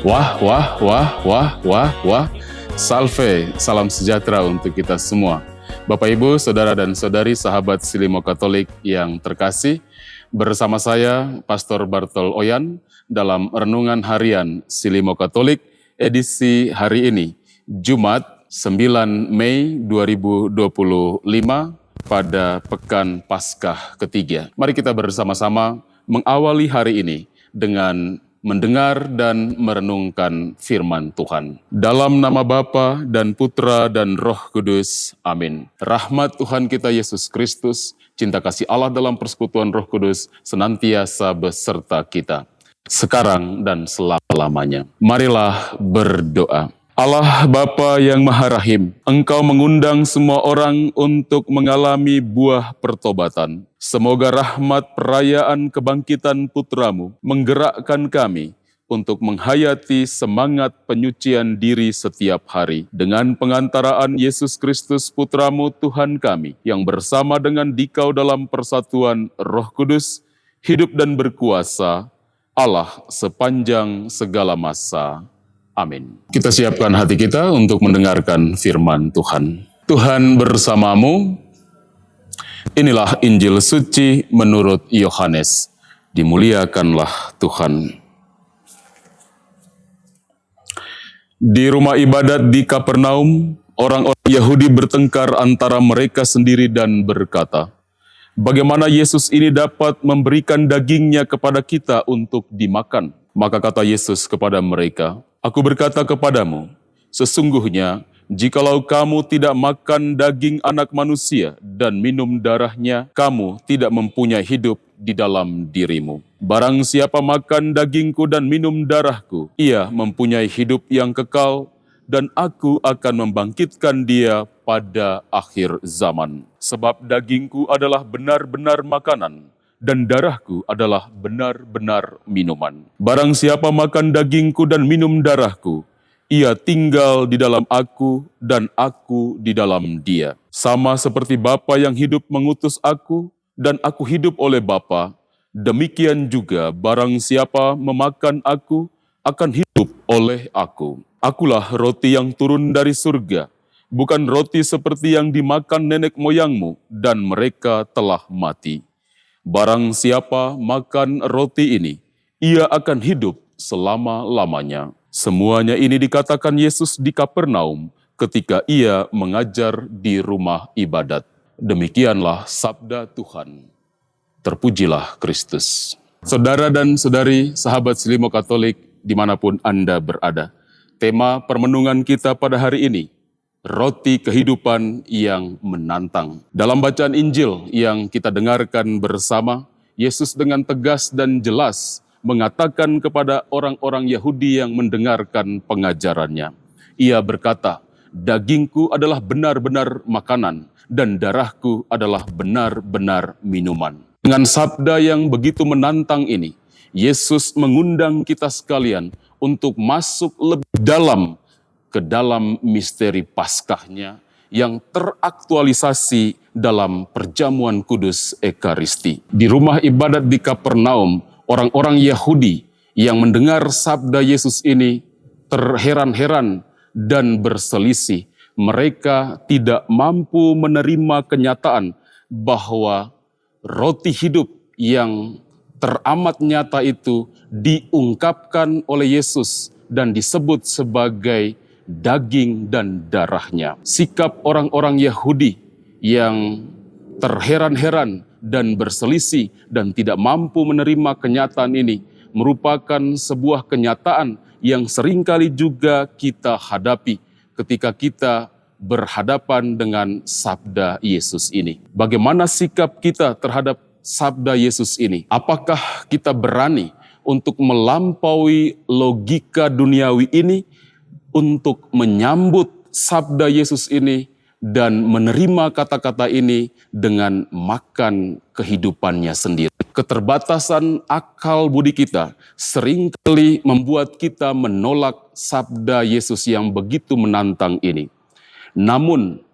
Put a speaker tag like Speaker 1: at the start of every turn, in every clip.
Speaker 1: Wah, wah, wah, wah, wah, wah. Salve, salam sejahtera untuk kita semua. Bapak, Ibu, Saudara dan Saudari, sahabat Silimo Katolik yang terkasih, bersama saya, Pastor Bartol Oyan, dalam Renungan Harian Silimo Katolik, edisi hari ini, Jumat 9 Mei 2025, pada Pekan Paskah ketiga. Mari kita bersama-sama mengawali hari ini dengan mendengar dan merenungkan firman Tuhan. Dalam nama Bapa dan Putra dan Roh Kudus. Amin. Rahmat Tuhan kita Yesus Kristus, cinta kasih Allah dalam persekutuan Roh Kudus senantiasa beserta kita, sekarang dan selama-lamanya. Marilah berdoa. Allah Bapa yang Maha Rahim, Engkau mengundang semua orang untuk mengalami buah pertobatan. Semoga rahmat perayaan kebangkitan Putra-Mu menggerakkan kami untuk menghayati semangat penyucian diri setiap hari dengan pengantaraan Yesus Kristus Putra-Mu Tuhan kami, yang bersama dengan Dikau dalam persatuan Roh Kudus, hidup dan berkuasa, Allah sepanjang segala masa. Amin. Kita siapkan hati kita untuk mendengarkan firman Tuhan. Tuhan bersamamu. Inilah Injil suci menurut Yohanes. Dimuliakanlah Tuhan. Di rumah ibadat di Kapernaum, orang-orang Yahudi bertengkar antara mereka sendiri dan berkata, "Bagaimana Yesus ini dapat memberikan dagingnya kepada kita untuk dimakan?" Maka kata Yesus kepada mereka, "Aku berkata kepadamu, sesungguhnya jikalau kamu tidak makan daging anak manusia dan minum darahnya, kamu tidak mempunyai hidup di dalam dirimu. Barang siapa makan dagingku dan minum darahku, ia mempunyai hidup yang kekal, dan aku akan membangkitkan dia pada akhir zaman. Sebab dagingku adalah benar-benar makanan, dan darahku adalah benar-benar minuman. Barang siapa makan dagingku dan minum darahku, ia tinggal di dalam aku dan aku di dalam dia. Sama seperti Bapa yang hidup mengutus aku dan aku hidup oleh Bapa, demikian juga barang siapa memakan aku akan hidup oleh aku. Akulah roti yang turun dari surga, bukan roti seperti yang dimakan nenek moyangmu dan mereka telah mati. Barang siapa makan roti ini, ia akan hidup selama-lamanya." Semuanya ini dikatakan Yesus di Kapernaum ketika ia mengajar di rumah ibadat. Demikianlah sabda Tuhan. Terpujilah Kristus. Saudara dan saudari, sahabat Silimo Katolik, dimanapun Anda berada, tema permenungan kita pada hari ini, roti kehidupan yang menantang. Dalam bacaan Injil yang kita dengarkan bersama, Yesus dengan tegas dan jelas mengatakan kepada orang-orang Yahudi yang mendengarkan pengajarannya. Ia berkata, "Dagingku adalah benar-benar makanan, dan darahku adalah benar-benar minuman." Dengan sabda yang begitu menantang ini, Yesus mengundang kita sekalian untuk masuk lebih dalam ke dalam misteri Paskahnya yang teraktualisasi dalam perjamuan kudus Ekaristi. Di rumah ibadat di Kapernaum, orang-orang Yahudi yang mendengar sabda Yesus ini terheran-heran dan berselisih. Mereka tidak mampu menerima kenyataan bahwa roti hidup yang teramat nyata itu diungkapkan oleh Yesus dan disebut sebagai daging dan darahnya. Sikap orang-orang Yahudi yang terheran-heran dan berselisih dan tidak mampu menerima kenyataan ini merupakan sebuah kenyataan yang seringkali juga kita hadapi ketika kita berhadapan dengan sabda Yesus ini. Bagaimana sikap kita terhadap sabda Yesus ini? Apakah kita berani untuk melampaui logika duniawi ini, untuk menyambut sabda Yesus ini dan menerima kata-kata ini dengan makan kehidupannya sendiri? Keterbatasan akal budi kita seringkali membuat kita menolak sabda Yesus yang begitu menantang ini. Namun,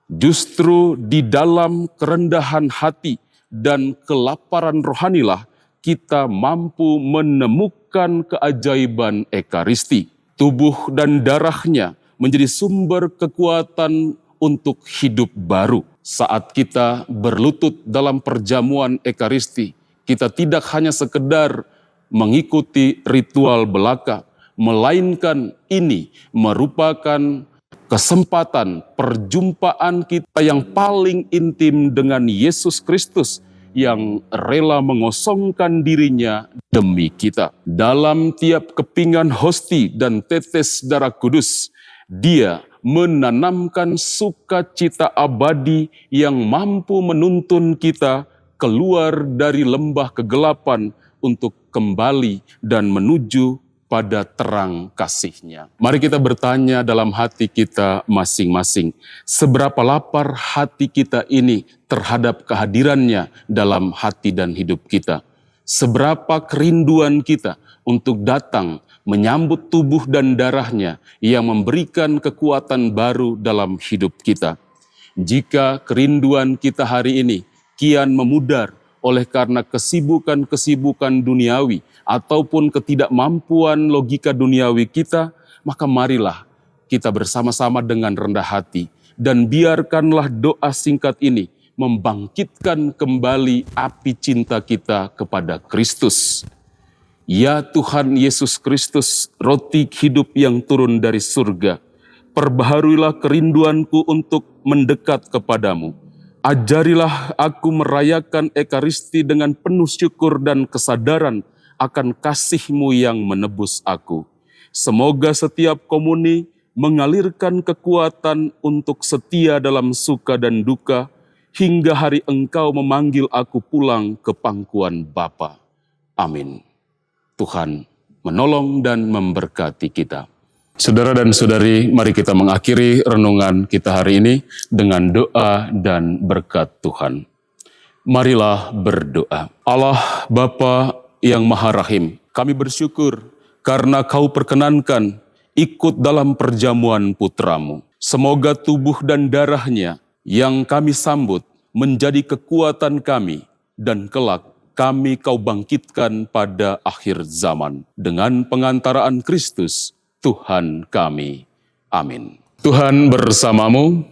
Speaker 1: justru di dalam kerendahan hati dan kelaparan rohanilah kita mampu menemukan keajaiban Ekaristi. Tubuh dan darahnya menjadi sumber kekuatan untuk hidup baru. Saat kita berlutut dalam perjamuan Ekaristi, kita tidak hanya sekedar mengikuti ritual belaka, melainkan ini merupakan kesempatan perjumpaan kita yang paling intim dengan Yesus Kristus yang rela mengosongkan dirinya demi kita. Dalam tiap kepingan hosti dan tetes darah kudus, Dia menanamkan sukacita abadi yang mampu menuntun kita keluar dari lembah kegelapan untuk kembali dan menuju pada terang kasih-Nya. Mari kita bertanya dalam hati kita masing-masing, seberapa lapar hati kita ini terhadap kehadiran-Nya dalam hati dan hidup kita? Seberapa kerinduan kita untuk datang menyambut tubuh dan darah-Nya yang memberikan kekuatan baru dalam hidup kita? Jika kerinduan kita hari ini kian memudar oleh karena kesibukan-kesibukan duniawi ataupun ketidakmampuan logika duniawi kita, maka marilah kita bersama-sama dengan rendah hati dan biarkanlah doa singkat ini membangkitkan kembali api cinta kita kepada Kristus. Ya Tuhan Yesus Kristus, roti hidup yang turun dari surga, perbaharuilah kerinduanku untuk mendekat kepadamu. Ajarilah aku merayakan Ekaristi dengan penuh syukur dan kesadaran akan kasih-Mu yang menebus aku. Semoga setiap komuni mengalirkan kekuatan untuk setia dalam suka dan duka, hingga hari Engkau memanggil aku pulang ke pangkuan Bapa. Amin. Tuhan menolong dan memberkati kita. Saudara dan saudari, mari kita mengakhiri renungan kita hari ini dengan doa dan berkat Tuhan. Marilah berdoa. Allah Bapa yang Maha Rahim, kami bersyukur karena Kau perkenankan ikut dalam perjamuan putra-Mu. Semoga tubuh dan darah-Nya yang kami sambut menjadi kekuatan kami dan kelak kami Kau bangkitkan pada akhir zaman dengan pengantaraan Kristus Tuhan kami. Amin. Tuhan bersamamu.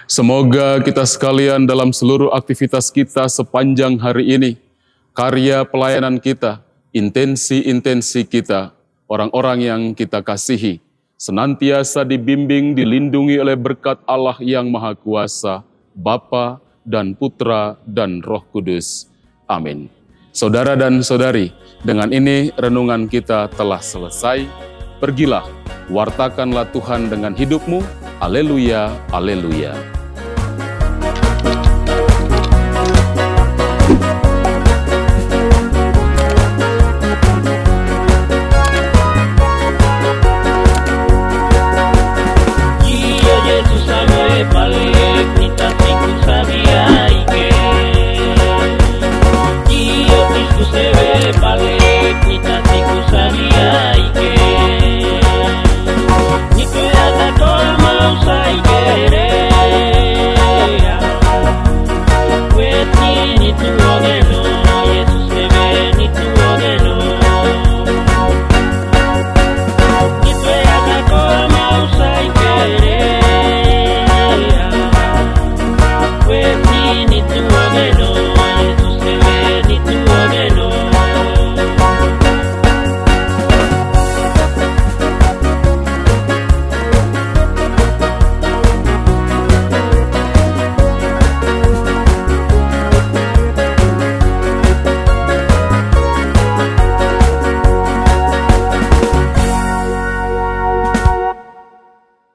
Speaker 1: Semoga kita sekalian dalam seluruh aktivitas kita sepanjang hari ini, karya pelayanan kita, intensi-intensi kita, orang-orang yang kita kasihi, senantiasa dibimbing, dilindungi oleh berkat Allah yang Maha Kuasa, Bapa dan Putra dan Roh Kudus. Amin. Saudara dan saudari, dengan ini renungan kita telah selesai. Pergilah, wartakanlah Tuhan dengan hidupmu. Haleluya, haleluya.